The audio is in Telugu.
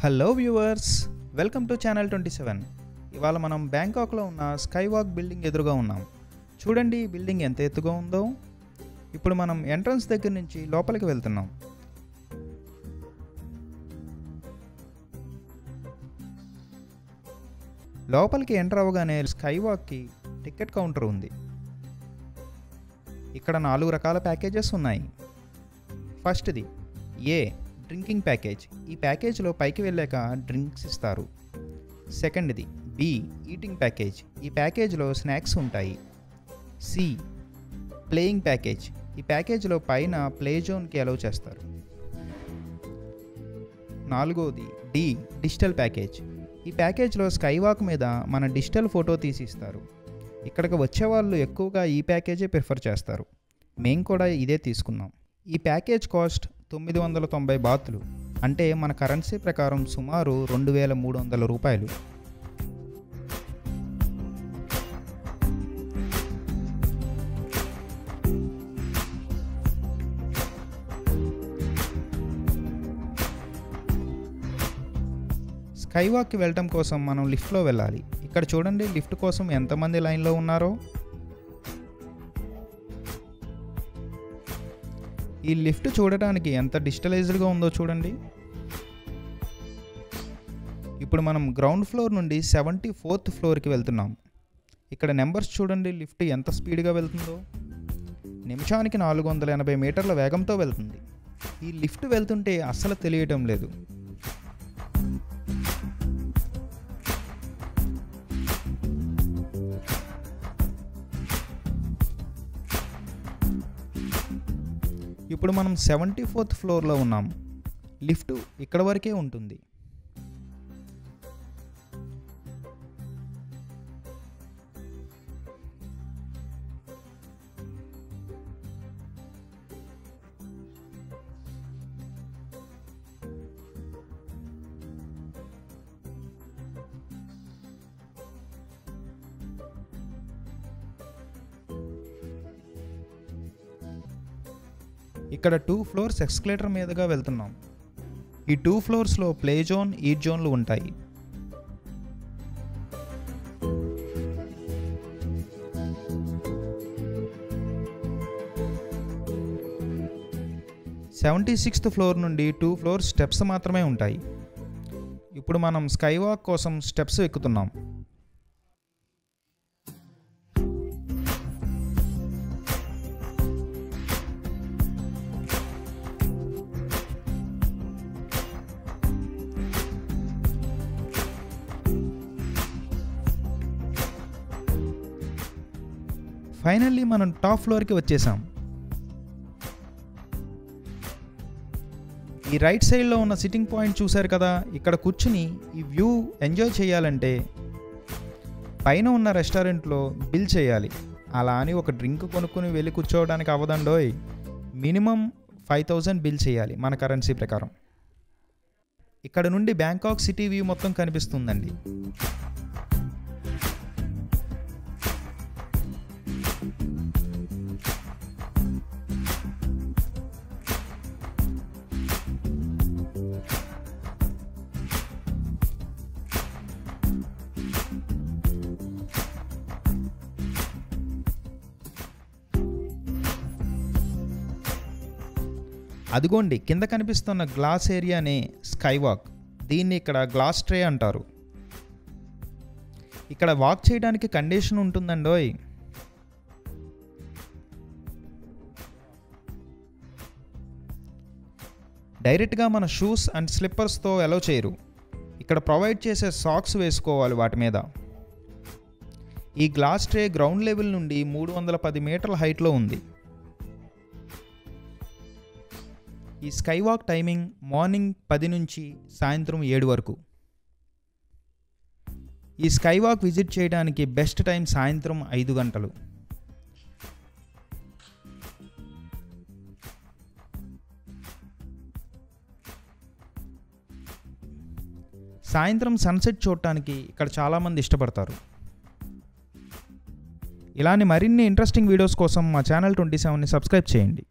Hello viewers, welcome to channel 27. ఇవాళ మనం బ్యాంకాక్లో ఉన్న స్కై వాక్ బిల్డింగ్ ఎదురుగా ఉన్నాం. చూడండి ఈ బిల్డింగ్ ఎంత ఎత్తుగా ఉందో. ఇప్పుడు మనం ఎంట్రన్స్ దగ్గర నుంచి లోపలికి వెళ్తున్నాం. లోపలికి ఎంటర్ అవ్వగానే స్కై వాక్కి టికెట్ కౌంటర్ ఉంది. ఇక్కడ 4 రకాల ప్యాకేజెస్ ఉన్నాయి. ఫస్ట్ది ఏ డ్రింకింగ్ ప్యాకేజ్. ఈ ప్యాకేజ్లో పైకి వెళ్ళాక డ్రింక్స్ ఇస్తారు. సెకండ్ది బి ఈటింగ్ ప్యాకేజ్. ఈ ప్యాకేజ్లో స్నాక్స్ ఉంటాయి. C playing package. ఈ ప్యాకేజ్లో పైన ప్లే జోన్కి అలౌ చేస్తారు. 4వది డి డిజిటల్ ప్యాకేజ్. ఈ ప్యాకేజ్లో స్కై వాక్ మీద మన డిజిటల్ ఫోటో తీసిస్తారు. ఇక్కడికి వచ్చేవాళ్ళు ఎక్కువగా ఈ ప్యాకేజే ప్రిఫర్ చేస్తారు. మేము కూడా ఇదే తీసుకున్నాం. ఈ ప్యాకేజ్ కాస్ట్ 990 బాతులు, అంటే మన కరెన్సీ ప్రకారం సుమారు 2300 రూపాయలు. స్కై వాక్కి వెళ్ళటం కోసం మనం లిఫ్ట్లో వెళ్ళాలి. ఇక్కడ చూడండి లిఫ్ట్ కోసం ఎంతమంది లైన్లో ఉన్నారో. ఈ లిఫ్ట్ చూడటానికి ఎంత డిజిటలైజ్డ్గా ఉందో చూడండి. ఇప్పుడు మనం గ్రౌండ్ ఫ్లోర్ నుండి 74th ఫ్లోర్కి వెళ్తున్నాం. ఇక్కడ నెంబర్స్ చూడండి, లిఫ్ట్ ఎంత స్పీడ్గా వెళ్తుందో. నిమిషానికి 480 మీటర్ల వేగంతో వెళ్తుంది. ఈ లిఫ్ట్ వెళ్తుంటే అస్సలు తెలియటం లేదు. ఇప్పుడు మనం 74th ఫ్లోర్లో ఉన్నాం. లిఫ్ట్ ఇక్కడ వరకే ఉంటుంది. ఇక్కడ 2 ఫ్లోర్స్ ఎస్కలేటర్ మీదుగా వెళ్తున్నాం. ఈ 2 ఫ్లోర్స్లో ప్లే జోన్, ఈట్ జోన్లు ఉంటాయి. సెవెంటీ 76th ఫ్లోర్ నుండి 2 ఫ్లోర్స్ స్టెప్స్ మాత్రమే ఉంటాయి. ఇప్పుడు మనం స్కై వాక్ కోసం స్టెప్స్ ఎక్కుతున్నాం. ఫైనల్లీ మనం టాప్ ఫ్లోర్కి వచ్చేసాం. ఈ రైట్ సైడ్లో ఉన్న సిట్టింగ్ పాయింట్ చూశారు కదా. ఇక్కడ కూర్చుని ఈ వ్యూ ఎంజాయ్ చేయాలంటే పైన ఉన్న రెస్టారెంట్లో బిల్ చేయాలి. అలా అని ఒక డ్రింక్ కొనుక్కొని వెళ్ళి కూర్చోవడానికి అవ్వదండోయ్. మినిమం 5000 బిల్ చేయాలి మన కరెన్సీ ప్రకారం. ఇక్కడ నుండి బ్యాంకాక్ సిటీ వ్యూ మొత్తం కనిపిస్తుందండి. అదిగోండి కింద కనిపిస్తున్న గ్లాస్ ఏరియానే స్కై వాక్. దీన్ని ఇక్కడ గ్లాస్ ట్రే అంటారు. ఇక్కడ వాక్ చేయడానికి కండిషన్ ఉంటుందండోయ్. డైరెక్ట్గా మన షూస్ అండ్ స్లిప్పర్స్తో అలౌ చేయరు. ఇక్కడ ప్రొవైడ్ చేసే సాక్స్ వేసుకోవాలి వాటి మీద. ఈ గ్లాస్ ట్రే గ్రౌండ్ లెవెల్ నుండి 310 మీటర్ల హైట్లో ఉంది. ఈ స్కై వాక్ టైమింగ్ మార్నింగ్ 10 నుంచి సాయంత్రం 7 వరకు. ఈ స్కై వాక్ విజిట్ చేయడానికి బెస్ట్ టైం సాయంత్రం 5 గంటలు. సాయంత్రం సన్సెట్ చూడటానికి ఇక్కడ చాలామంది ఇష్టపడతారు. ఇలాంటి మరిన్ని ఇంట్రెస్టింగ్ వీడియోస్ కోసం మా ఛానల్ 27ని సబ్స్క్రైబ్ చేయండి.